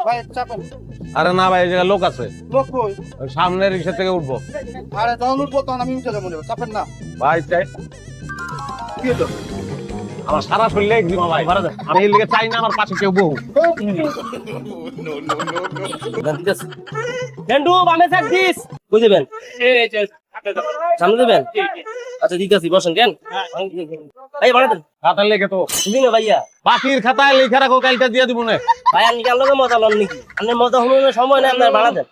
ভাই চাপেন। আরে না ভাই, এই জায়গায় লোক আছে, লোক কই? ওই সামনের রিক্সা থেকে উঠবো। আরে যখন উঠবো তখন আমি উঠে যাবো, চাপেন না। ভাই চাই কি হলো? আমার সারা শরীরে একদিমা ভাই, আমি এই লিগে চাই না আমার পাশে কেউ বহু। ঝন্টু বামে সাইড দিস বুঝবেন, সামনে দেবেন। আচ্ছা ঠিক আছে, বসেন কেন ভাই বানাতেন খাতায় লেগে তো তুমি না ভাইয়া বাকির খাতায় লেখা রাখো, কালকে দিয়ে দিব না। ভাই আমি কেন লগে মজা লন নাকি? আপনার মজা হলো সময় না, আপনার বানাতেন।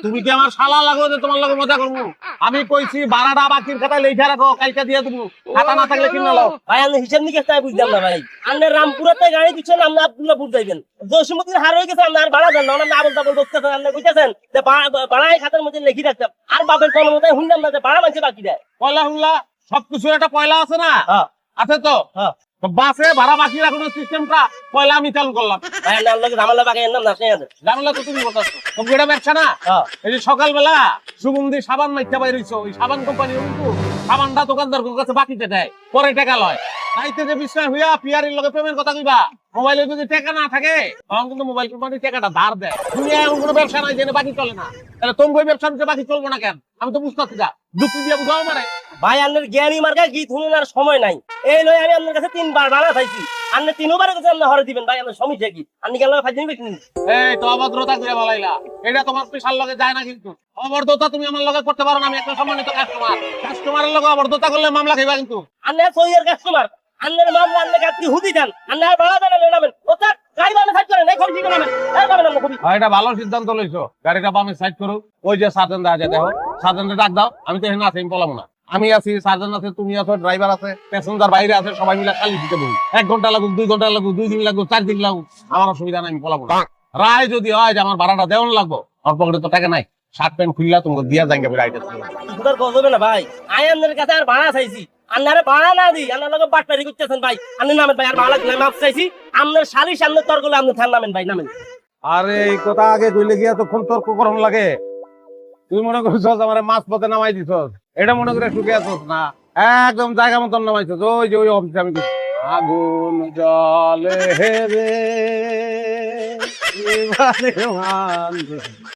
তুমি কি আমার শালা লাগো যে তোমার লগে মজা করবো? আমি কইছি ভাড়াটা বাকির খাতায় লেখা রাখো, কালকে দিয়ে দিব। খাতা না থাকলে কিনা লাও। ভাই আমি হিসাব নিকেশ তাই বুঝলাম না ভাই। আপনার রামপুরাতে গাড়ি দিচ্ছেন, আপনি আব্দুল্লাহপুর যাইবেন। জসিমুদ্দিন হার হয়ে গেছে, আপনার ভাড়া দেন না, আপনি আবল তাবল বসতেছেন। আপনি বুঝতেছেন যে ভাড়ায় খাতার মধ্যে লিখি রাখতাম। আর বাপের কোনো মতো শুনলাম না যে ভাড়া মানছে বাকি দেয়। পয়লা হুল্লা সবকিছু একটা পয়লা আছে না? আছে তো। তো বাসে ভাড়া বাকি রাখানোর সিস্টেমটা পয়লা আমি চালু করলাম। ভাই আপনার লোক ঝামেলা বাকি নাম না শুনে আছে ঝামেলা তো তুমি বলতেছো, তুমি এটা ব্যবসা না? এই যে সকালবেলা সুগন্ধি সাবান মাইতে বাইর হইছো, ওই সাবান কোম্পানি কিন্তু সাবানটা দোকানদার কাছে বাকিতে দেয়, পরে টাকা লয়। তাইতে যে বিষয় হইয়া পিয়ারির লগে প্রেমের কথা কইবা, মোবাইলে যদি টাকা না থাকে তখন কিন্তু মোবাইল কোম্পানি টাকাটা ধার দেয়। দুনিয়া এমন কোনো ব্যবসা নাই যেখানে বাকি চলে না। তাহলে তুমি ওই ব্যবসা নিতে বাকি চলবো না কেন? আমি তো বুঝতেছি না, যুক্তি দিয়ে বুঝাও মানে। ভাই আপনার জ্ঞানী মার্কা গীত শুনুন, আর সময় নাই। এই লই আমি আপনার কাছে 3 বার ভাড়া চাইছি, আপনি 3 বারের কাছে আপনি হরে দিবেন। ভাই আপনার সমস্যা কি? আপনি কেন ফাইজিং বেচেন? এই তো অভদ্রতা করে বলাইলা, এটা তোমার পেশার লগে যায় না। কিন্তু অভদ্রতা তুমি আমার লগে করতে পারো না। আমি একটা সম্মানিত কাস্টমার, কাস্টমারের লগে অভদ্রতা করলে মামলা খাইবা। কিন্তু আপনি সইয়ের কাস্টমার, আপনার মামলা আপনি কাটতি হুদি দেন, আপনি আর ভাড়া দেন নামেন। ও তার গাড়ি বামে সাইড করেন, এই খরচি নামেন, এই যাবেন আপনি খুবই। এটা ভালো সিদ্ধান্ত লইছো, গাড়িটা বামে সাইড করো। ওই যে সার্জন দা আছে, দেখো সার্জনকে ডাক দাও। আমি তো এখানে আছি, আমি পলাবো না। আমি আছি, সার্জন আছে, তুমি আছো, ড্রাইভার আছে, প্যাসেঞ্জার বাইরে আছে, সবাই মিলে খালি দিতে বলি। 1 ঘন্টা লাগুক, 2 ঘন্টা লাগুক, 2 দিন লাগুক, 4 দিন লাগুক, আমার অসুবিধা নাই, আমি পলাবো না। রায় যদি হয় যে আমার ভাড়াটা দেওয়ান লাগবো, আমার পকেটে তো টাকা নাই, শার্ট প্যান্ট খুললা তোমাকে দিয়া যাইগে রাইটে। তোর গজবে না ভাই, আমি আপনার কাছে আর ভাড়া চাইছি, আপনারা ভাড়া না দিই, আপনার লগে বাটপারি করতেছেন ভাই। আপনি নামেন ভাই, আর ভাড়া দিলে মাপ চাইছি। আপনার শালির সামনে তর্ক করলে আপনি থান নামেন ভাই, নামেন। আরে এই কথা আগে কইলে গিয়া তো কোন তর্ক করন লাগে? তুই মনে করছো আমার মাছ পথে নামাই দিছ, এটা মনে করে সুখে আছো না? একদম জায়গা মতন নামাইছো। ওই যে ওই অফিসে আমি আগুন জলে হে রে